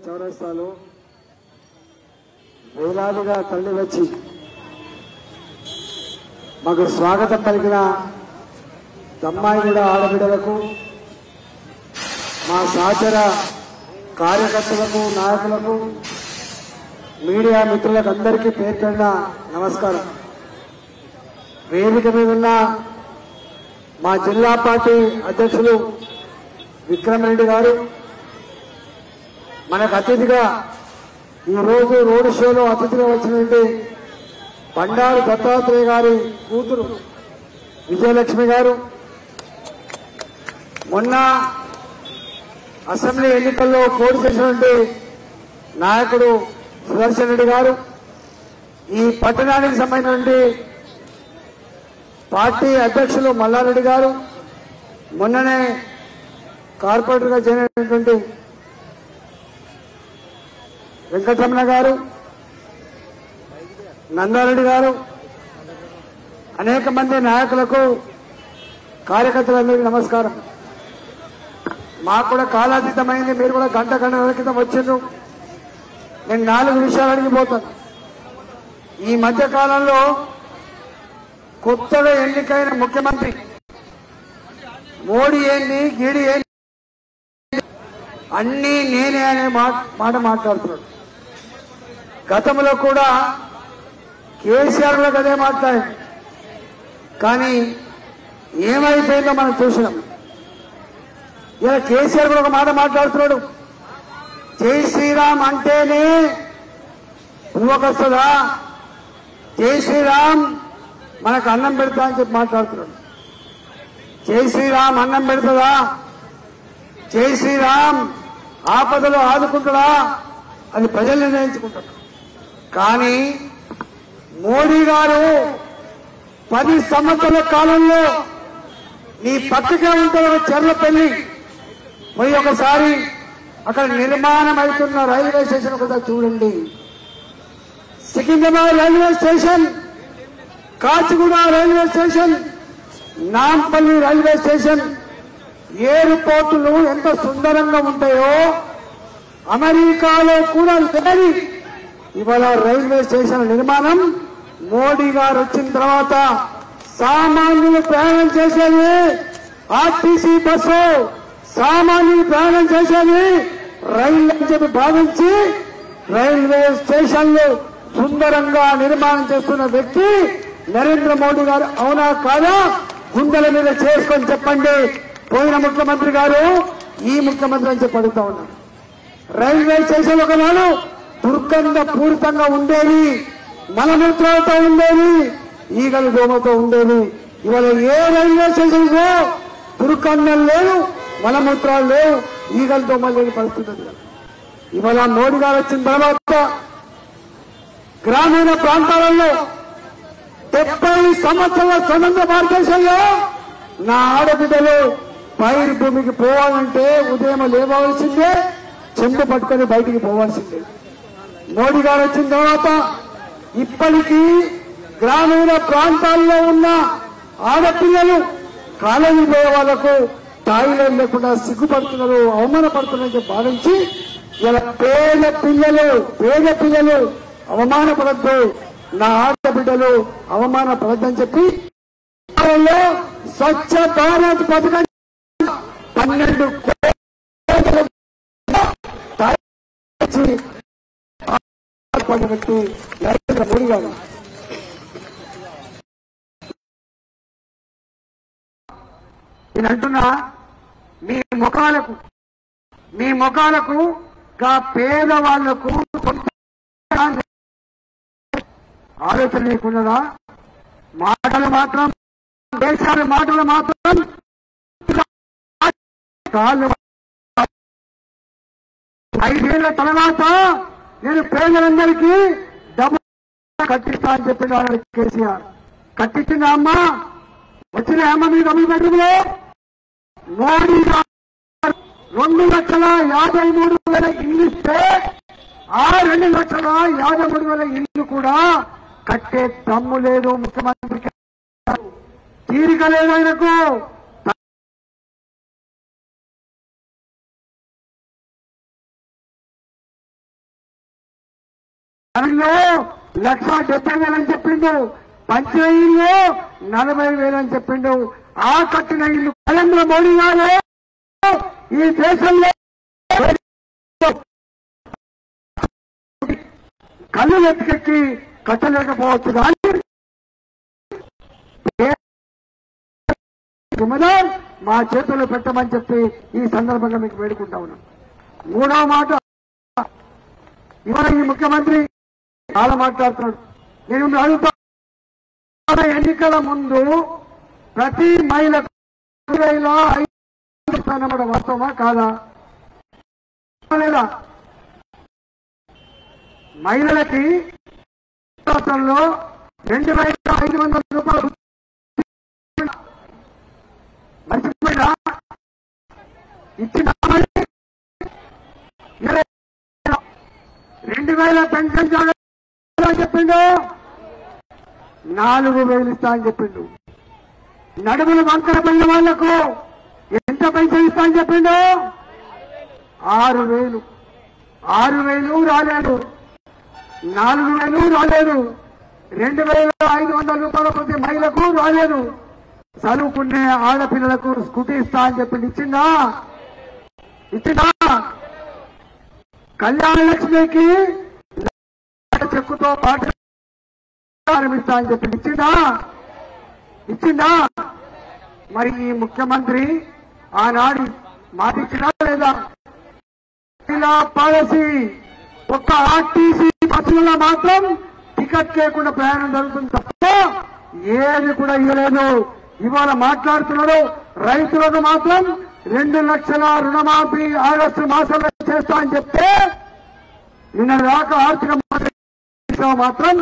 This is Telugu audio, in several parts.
చౌరస్తాలో వేలాదిగా తరలి వచ్చి మాకు స్వాగతం పలికిన దమ్మాయిగూడ ఆడబిడ్డలకు, మా సహచర కార్యకర్తలకు, నాయకులకు, మీడియా మిత్రులకు అందరికీ పేర్కొన్న నమస్కారం. వేదిక మీద ఉన్న మా జిల్లా పార్టీ అధ్యక్షులు విక్రమరెడ్డి గారు, మనకు అతిథిగా ఈరోజు రోడ్ షోలో అతిథిగా వచ్చినటువంటి బండారు దత్తాత్రేయ గారి కూతురు విజయలక్ష్మి గారు, మొన్న అసెంబ్లీ ఎన్నికల్లో పోటీ చేసినటువంటి నాయకుడు సుదర్శన్ రెడ్డి గారు, ఈ పట్టణానికి సంబంధించినటువంటి పార్టీ అధ్యక్షులు మల్లారెడ్డి గారు, మొన్ననే కార్పొరేటర్గా చేరినటువంటి వెంకటరమణ గారు, నందారెడ్డి గారు, అనేక మంది నాయకులకు, కార్యకర్తలందరికీ నమస్కారం. మాకు కూడా కాలాతీతమైంది. మీరు కూడా గంటన్నర క్రితం వచ్చిండ్రు. నేను 4 విషయాలు అడిగిపోతాను. ఈ మధ్య కాలంలో కొత్తగా ఎన్నికైన ముఖ్యమంత్రి మోడీ ఏంది, గీడి ఏంది, అన్నీ నేనే అనే మాట మాట్లాడుతున్నాడు. గతంలో కూడా కేసీఆర్ కూడా అదే మాట్లాడాడు. కానీ ఏమైపోయిందో మనం చూసినాం. ఇలా కేసీఆర్ కూడా ఒక మాట మాట్లాడుతున్నాడు. జై శ్రీరామ్ అంటేనే పువ్వకొస్తుందా, జై శ్రీరామ్ మనకు అన్నం పెడతా అని చెప్పి మాట్లాడుతున్నాడు. జై శ్రీరామ్ అన్నం పెడుతుందా, జై శ్రీరామ్ ఆపదలో ఆదుకుంటాడా, అది ప్రజలు నిర్ణయించుకుంటారు. కానీ మోడీ గారు 10 సంవత్సరాల కాలంలో నీ పక్కకే ఉంటుంది ఒక చెర్లపల్లి పోయి ఒకసారి అక్కడ నిర్మాణం అవుతున్న రైల్వే స్టేషన్ ఒకసారి చూడండి. Secunderabad railway station, Kacheguda railway station, Nampally railway station, ఎయిర్పోర్టులు ఎంత సుందరంగా ఉంటాయో అమెరికాలో కూడా లేని ఇవాళ రైల్వే స్టేషన్ నిర్మాణం మోడీ గారు వచ్చిన తర్వాత సామాన్యులు ప్రయాణం చేసేది ఆర్టీసీ బస్సు, సామాన్యులు ప్రయాణం చేసేది రైలు అని చెప్పి భావించి రైల్వే స్టేషన్లు సుందరంగా నిర్మాణం చేస్తున్న వ్యక్తి నరేంద్ర మోడీ గారు. అవునా కాదా? గుండెల మీద చేసుకొని చెప్పండి. పోయిన ముఖ్యమంత్రి గారు, ఈ ముఖ్యమంత్రి అని చెప్పి అడుగుతా ఉన్నారు. రైల్వే స్టేషన్ ఒకనాడు దుర్గంధ పూరితంగా ఉండేది, మలమూత్రాలతో ఉండేది, ఈగల దోమతో ఉండేది. ఇవాళ ఏ రైల్వే స్టేషన్ లో దుర్గంధం లేదు, మలమూత్రాలు లేవు, ఈగల దోమలు లేని పరిస్థితి. ఇవాళ మోడీ గారు వచ్చిన తర్వాత గ్రామీణ ప్రాంతాలలో 70 సంవత్సరాల స్వతంత్ర భారతదేశంలో నా ఆడబిడ్డలు పైరు భూమికి పోవాలంటే ఉదయం లేవవలసిందే, చెంబు పట్టుకొని బయటికి పోవాల్సిందే. మోడీ గారు వచ్చిన తర్వాత ఇప్పటికీ గ్రామీణ ప్రాంతాల్లో ఉన్న ఆడపిల్లలు కాలేజీ పోయే వాళ్లకు టాయిలెట్ లేకుండా సిగ్గుపడుతున్నారు, అవమానపడుతున్నారని భావించి ఇలా పేద పిల్లలు అవమానపడద్దు, నా ఆడబిడ్డలు అవమానపడద్దని చెప్పి స్వచ్ఛ భారత్ పథకం 12 కోట్ల వ్యక్తి నరేంద్ర మోడీ గారు. నేను అంటున్నా, మీ ముఖాలకు పేదవాళ్లకు ఆలోచన లేకున్నదా? మాటలు మాత్రం, దేశాల మాటలు మాత్రం 5 ఏళ్ల తర్వాత నేను పేదలందరికీ డబ్బు కట్టిస్తా అని చెప్పిన కేసీఆర్. కట్టించిన అమ్మ వచ్చిన అమ్మ మీ డబ్బులు పెట్టిందో మోడీ 2,53,000 ఇల్లు ఇస్తే ఆ 2,53,000 ఇల్లు కూడా కట్టే దమ్ము లేదు ముఖ్యమంత్రికి, తీరిక లేదు ఆయనకు. 1,70,000 అని చెప్పిండు, పంచిన ఇల్లు 40,000 అని చెప్పిండు. ఆ కట్టిన ఇల్లు నరేంద్ర మోడీ గారు ఈ దేశంలో కళ్ళు ఎత్తుకెక్కి కట్టలేకపోవచ్చు. కానీ మా చేతుల్లో పెట్టమని చెప్పి ఈ సందర్భంగా మీకు వేడుకుంటా ఉన్నాం. మూడవ మాట, ఇవాళ ఈ ముఖ్యమంత్రి చాలా మాట్లాడుతున్నాడు. నేను అడుగుతా, ఎన్నికల ముందు ప్రతి మహిళకు 5,000 స్థానం వాస్తవమా కాదా? లేదా మహిళలకి రాష్ట్రంలో 2,500 రూపాయలు మర్చిపోయినా ఇచ్చిన 2,000 పెన్షన్ చెప్పిండు, 4,000 ఇస్తా అని చెప్పిండు. నడుములు వంకర పడిన వాళ్లకు ఎంత పెన్షన్ ఇస్తా అని చెప్పిండు? 6,000. 6,000 రాలేదు, 4,000 రాలేదు, 2,500 రూపాయల ప్రతి మహిళకు రాలేదు. చదువుకునే ఆడపిల్లలకు స్కూటీ ఇస్తా అని చెప్పింది. ఇచ్చిందా? కళ్యాణ లక్ష్మికి చెక్కుతో పాటు ఇస్తా అని చెప్పింది. ఇచ్చిందా? మరి ఈ ముఖ్యమంత్రి ఆనాడు మాటిచ్చినా లేదా? ఇలా పాలసీ ఒక్క ఆర్టీసీ బస్సులలో మాత్రం టికెట్ లేకుండా ప్రయాణం జరుగుతుంది తప్ప ఏది కూడా ఇవ్వలేదు. ఇవాళ మాట్లాడుతున్నారు, రైతులకు మాత్రం 2 లక్షల రుణమాఫీ ఆగస్టు మాసంలో చేస్తా అని చెప్తే నిన్న దాకా ఆర్థిక మంత్రి మాత్రం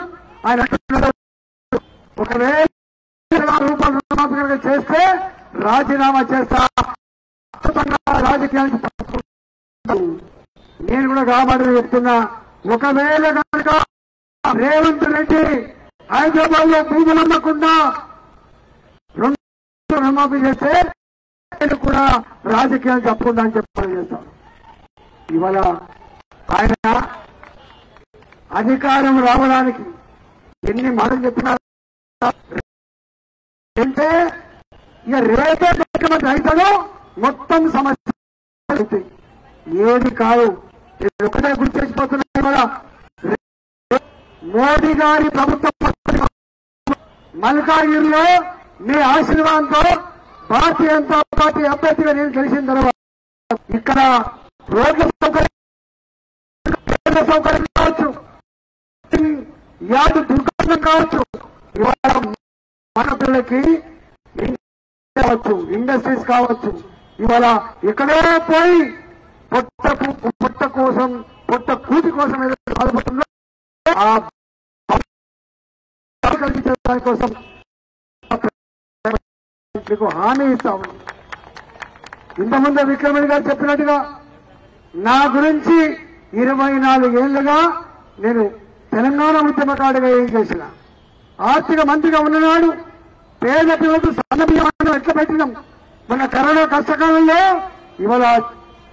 ఆయన 1,000 రూపాయల రుణమాఫీ చేస్తే రాజీనామా చేస్తా, రాజకీయానికి నేను కూడా కాబట్టి చెప్తున్నా. ఒకవేళ కనుక రేవంత్ రెడ్డి హైదరాబాద్ లో భూములు అమ్మకుండా రుణమాఫీ చేస్తే నేను కూడా రాజకీయాలు తప్పకుండా అని చెప్పని చేస్తాను. ఇవాళ ఆయన అధికారం రావడానికి ఎన్ని మాటలు చెప్పినా అంటే ఇక రేపే ముఖ్యమంత్రి అవుతాడో మొత్తం సమస్య ఏది కాదు. నేను ఒకటే గుర్తు చేసిపోతున్నా, ఇవాళ మోడీ గారి ప్రభుత్వం మల్కాగిరిలో మీ ఆశీర్వాదంతో భారతీయ జనతా పార్టీ అభ్యర్థిగా నేను గెలిచిన తర్వాత ఇక్కడ రోడ్ల సౌకర్యం కావచ్చు, యాదు దుర్గంధం కావచ్చు, ఇవాళ మన పిల్లలకి కావచ్చు, ఇండస్ట్రీస్ కావచ్చు, ఇవాళ ఎక్కడో పోయి పొట్ట కోసం పొట్ట కూటి కోసం ఏదైతే బాధపడుతుందో ఆ కల్పించే కోసం మీకు హామీ ఇస్తాము. ఇంతకుముందు విక్రమణి గారు చెప్పినట్టుగా నా గురించి 24 ఏళ్లుగా నేను తెలంగాణ ఉద్యమకారుడిగా ఏం చేసిన, ఆర్థిక మంత్రిగా ఉన్ననాడు పేద పిల్లలకు సన్నబియ్యం ఎట్లా పెట్టినాం. మన కరోనా కష్టకాలంలో ఇవాళ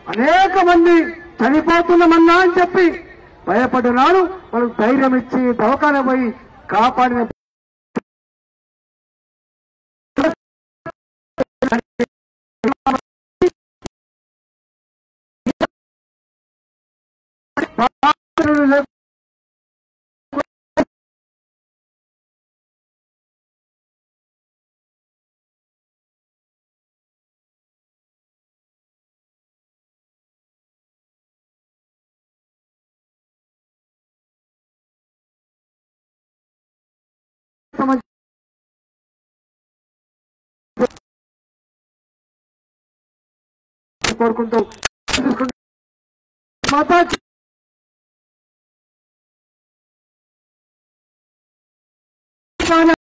అనేక మంది చనిపోతున్నామన్నా అని చెప్పి భయపడినాడు. వాళ్ళకు ధైర్యం ఇచ్చి దవాఖాన పోయి కాపాడిన కోరుకుంటూ